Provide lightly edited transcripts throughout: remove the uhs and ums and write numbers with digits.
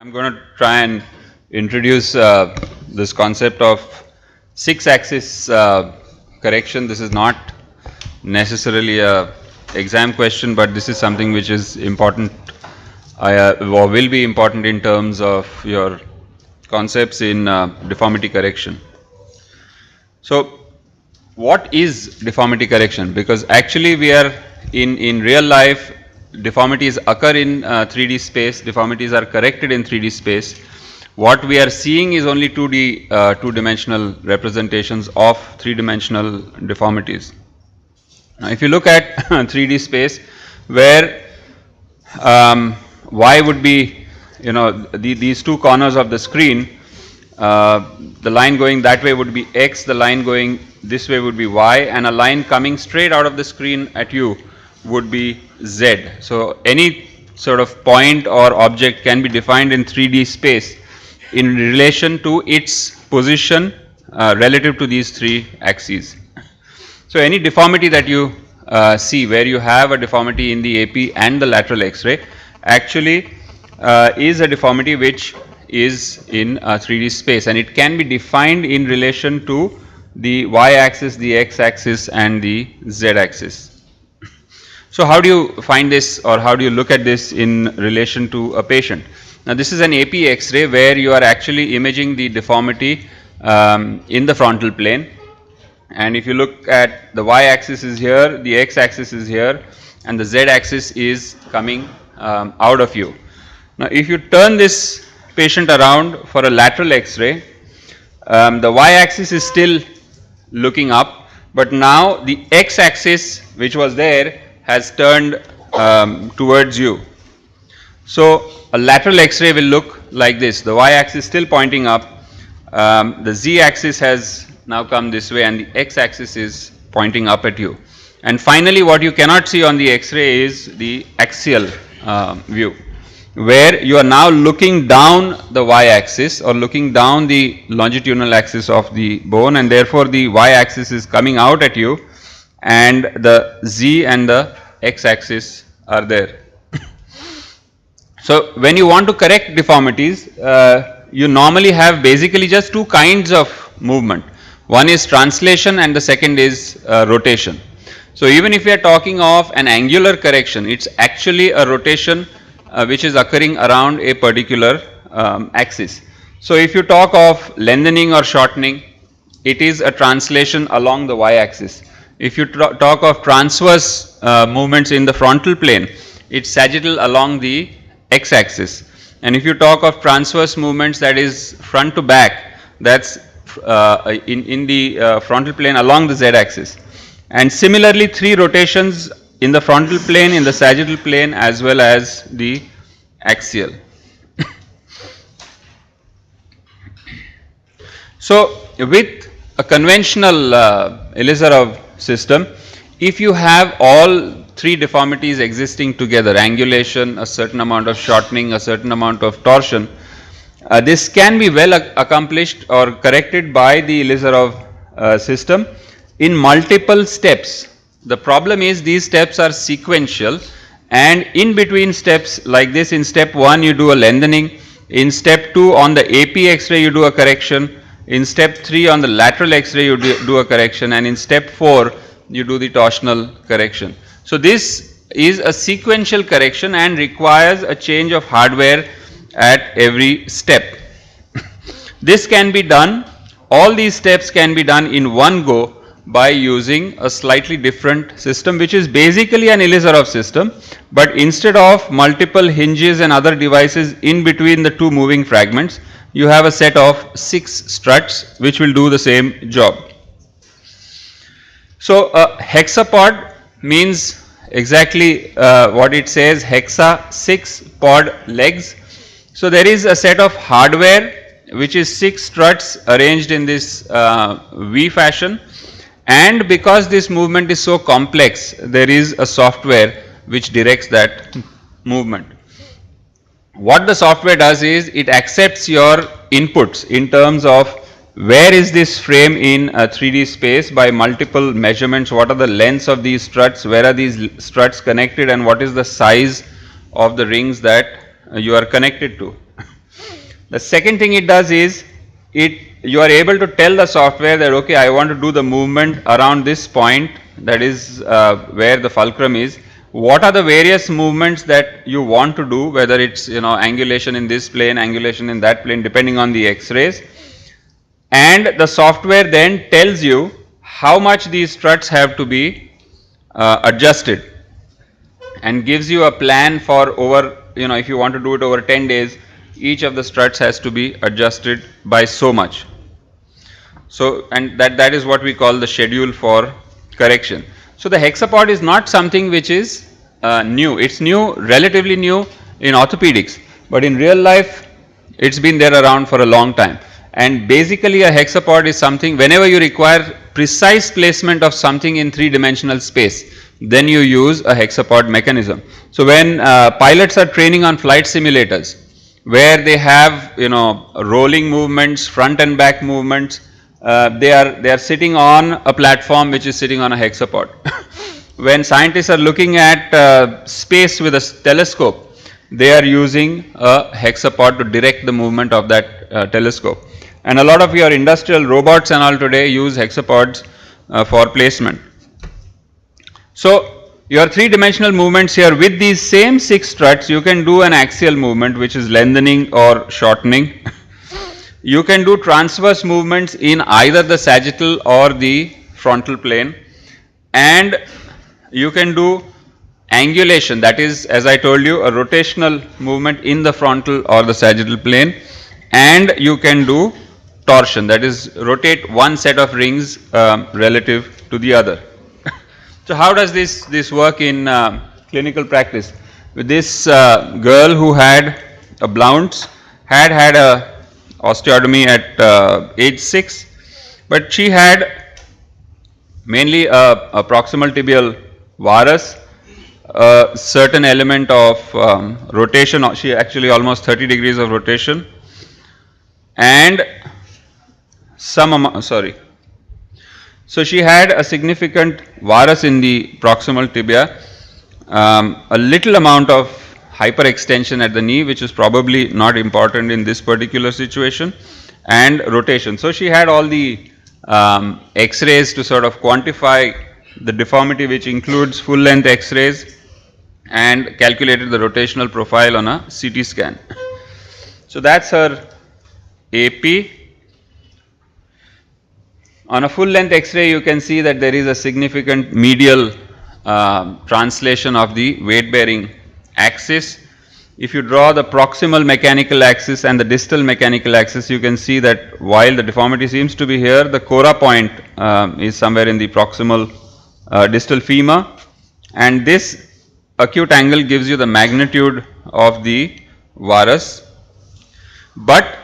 I'm going to try and introduce this concept of 6-axis correction. This is not necessarily a exam question, but this is something which is important or will be important in terms of your concepts in deformity correction. So, what is deformity correction? Because actually we are in real life, deformities occur in 3D space, deformities are corrected in 3D space. What we are seeing is only 2D, two-dimensional representations of three-dimensional deformities. Now, if you look at 3D space, where y would be, these two corners of the screen, the line going that way would be x, the line going this way would be y, and a line coming straight out of the screen at you would be z. So, any sort of point or object can be defined in 3D space in relation to its position relative to these three axes. So, any deformity that you see where you have a deformity in the AP and the lateral X-ray actually is a deformity which is in 3D space, and it can be defined in relation to the y-axis, the x-axis and the z-axis. So, how do you find this, or how do you look at this in relation to a patient? Now, this is an AP X-ray where you are actually imaging the deformity in the frontal plane, and if you look at the y-axis is here, the x-axis is here, and the z-axis is coming out of you. Now, if you turn this patient around for a lateral X-ray, the y-axis is still looking up, but now the x-axis which was there has turned towards you. So, a lateral X-ray will look like this. The y-axis still pointing up, the z-axis has now come this way, and the x-axis is pointing up at you. And finally, what you cannot see on the X-ray is the axial view, where you are now looking down the y-axis or looking down the longitudinal axis of the bone, and therefore the y-axis is coming out at you and the z and the x-axis are there. So, when you want to correct deformities, you normally have basically just two kinds of movement. One is translation and the second is rotation. So, even if we are talking of an angular correction, it is actually a rotation which is occurring around a particular axis. So, if you talk of lengthening or shortening, it is a translation along the y-axis. If you talk of transverse movements in the frontal plane, it is sagittal along the x-axis. And if you talk of transverse movements, that is front to back, that is in the frontal plane along the z-axis. And similarly, three rotations in the frontal plane, in the sagittal plane, as well as the axial. So, with a conventional Ilizarov system, if you have all three deformities existing together, angulation, a certain amount of shortening, a certain amount of torsion, this can be well accomplished or corrected by the Ilizarov system in multiple steps. The problem is these steps are sequential, and in between steps like this, in step 1 you do a lengthening, in step 2 on the AP X-ray you do a correction, in step 3 on the lateral X-ray you do a correction, and in step 4 you do the torsional correction. So, this is a sequential correction and requires a change of hardware at every step. This can be done, all these steps can be done in one go by using a slightly different system, which is basically an Ilizarov system, but instead of multiple hinges and other devices in between the two moving fragments, you have a set of 6 struts which will do the same job. So, a hexapod means exactly what it says, hexa, 6 pod legs. So, there is a set of hardware which is 6 struts arranged in this V fashion, and because this movement is so complex, there is a software which directs that movement. What the software does is it accepts your inputs in terms of where is this frame in a 3D space by multiple measurements, what are the lengths of these struts, where are these struts connected, and what is the size of the rings that you are connected to. The second thing it does is you are able to tell the software that okay, I want to do the movement around this point, that is where the fulcrum is. What are the various movements that you want to do, whether it's angulation in this plane, angulation in that plane, depending on the X-rays, and the software then tells you how much these struts have to be adjusted, and gives you a plan for over, if you want to do it over 10 days, each of the struts has to be adjusted by so much. So, and that is what we call the schedule for correction. So, the Hexapod is not something which is new. It's new, relatively new in orthopedics, but in real life, it's been there around for a long time. And basically, a Hexapod is something, whenever you require precise placement of something in three-dimensional space, then you use a Hexapod mechanism. So, when pilots are training on flight simulators, where they have rolling movements, front and back movements, they are sitting on a platform which is sitting on a Hexapod. When scientists are looking at space with a telescope, they are using a Hexapod to direct the movement of that telescope. And a lot of your industrial robots and all today use Hexapods for placement. So, your three-dimensional movements here, with these same 6 struts, you can do an axial movement which is lengthening or shortening. You can do transverse movements in either the sagittal or the frontal plane, and you can do angulation, that is, as I told you, a rotational movement in the frontal or the sagittal plane, and you can do torsion, that is, rotate one set of rings relative to the other. So, how does this work in clinical practice? With this girl who had a Blount's, had a osteotomy at age 6, but she had mainly a proximal tibial varus, a certain element of rotation, she actually almost 30 degrees of rotation, and so she had a significant varus in the proximal tibia, a little amount of hyperextension at the knee, which is probably not important in this particular situation, and rotation. So, she had all the X-rays to sort of quantify the deformity, which includes full length X-rays, and calculated the rotational profile on a CT scan. So, that's her AP. On a full length X-ray, you can see that there is a significant medial translation of the weight bearing axis. If you draw the proximal mechanical axis and the distal mechanical axis, you can see that while the deformity seems to be here, the Cora point is somewhere in the proximal distal femur, and this acute angle gives you the magnitude of the varus. But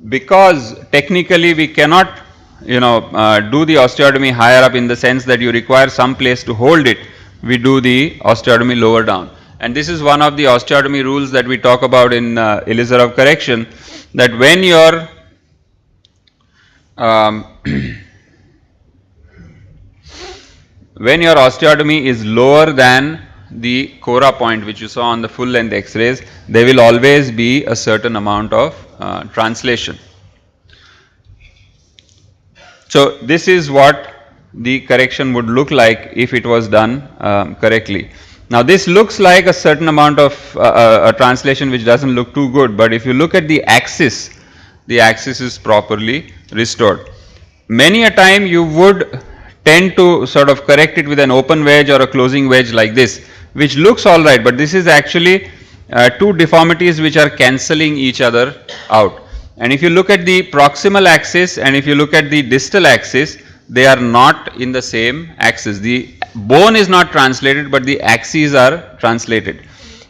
because technically we cannot do the osteotomy higher up, in the sense that you require some place to hold it, we do the osteotomy lower down. And this is one of the osteotomy rules that we talk about in Elizarov correction, that when your when your osteotomy is lower than the Cora point, which you saw on the full length X-rays, there will always be a certain amount of translation. So, this is what the correction would look like if it was done correctly. Now, this looks like a certain amount of a translation which doesn't look too good, but if you look at the axis is properly restored. Many a time you would tend to sort of correct it with an open wedge or a closing wedge like this, which looks all right, but this is actually two deformities which are cancelling each other out. And if you look at the proximal axis and if you look at the distal axis, they are not in the same axis. The bone is not translated, but the axes are translated.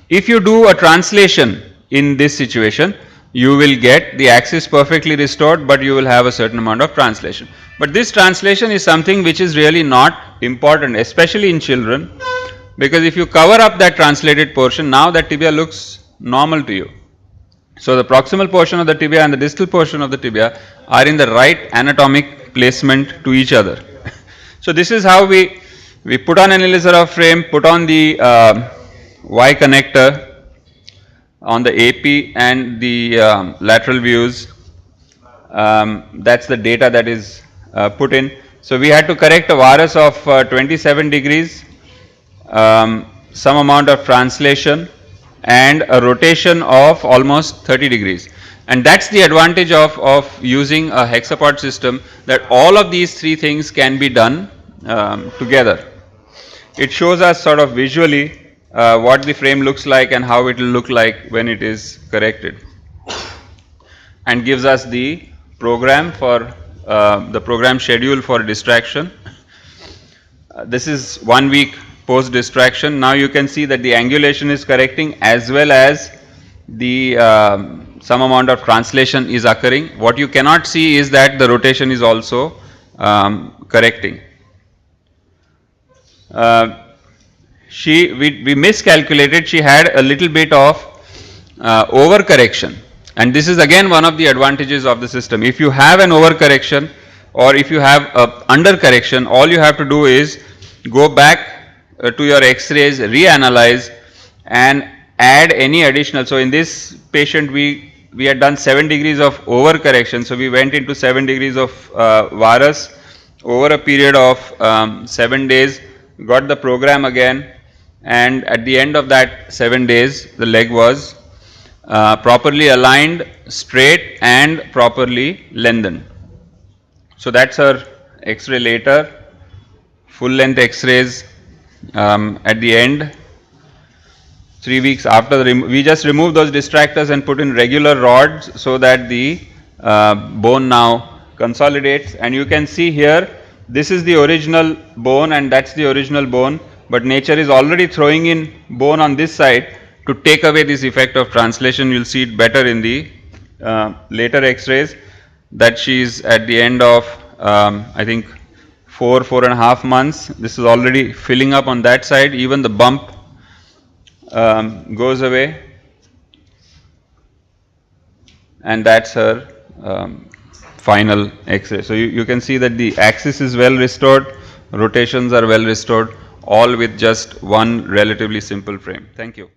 If you do a translation in this situation, you will get the axis perfectly restored, but you will have a certain amount of translation. But this translation is something which is really not important, especially in children, because if you cover up that translated portion, now that tibia looks normal to you. So, the proximal portion of the tibia and the distal portion of the tibia are in the right anatomic placement to each other. So, this is how we put on an Elizarov frame, put on the Y connector, on the AP and the lateral views. That's the data that is put in. So we had to correct a varus of 27 degrees, some amount of translation, and a rotation of almost 30 degrees. And that's the advantage of using a hexapod system, that all of these three things can be done together. It shows us sort of visually what the frame looks like and how it will look like when it is corrected, and gives us the program for the program schedule for distraction. This is 1 week post distraction. Now you can see that the angulation is correcting as well as the some amount of translation is occurring. What you cannot see is that the rotation is also correcting. We miscalculated. She had a little bit of overcorrection, and this is again one of the advantages of the system. If you have an overcorrection or if you have a undercorrection, all you have to do is go back to your X-rays, reanalyze, and add any additional. So in this patient, we had done 7 degrees of overcorrection, so we went into 7 degrees of varus over a period of 7 days, got the program again, and at the end of that 7 days, the leg was properly aligned, straight, and properly lengthened. So that's her X-ray later, full length X-rays at the end. 3 weeks after we just removed those distractors and put in regular rods so that the bone now consolidates. And you can see here, this is the original bone and that's the original bone, but nature is already throwing in bone on this side to take away this effect of translation. You'll see it better in the later X-rays, that she's at the end of I think 4.5 months. This is already filling up on that side. Even the bump goes away, and that's her final X-ray. So you can see that the axis is well restored, rotations are well restored, all with just one relatively simple frame. Thank you.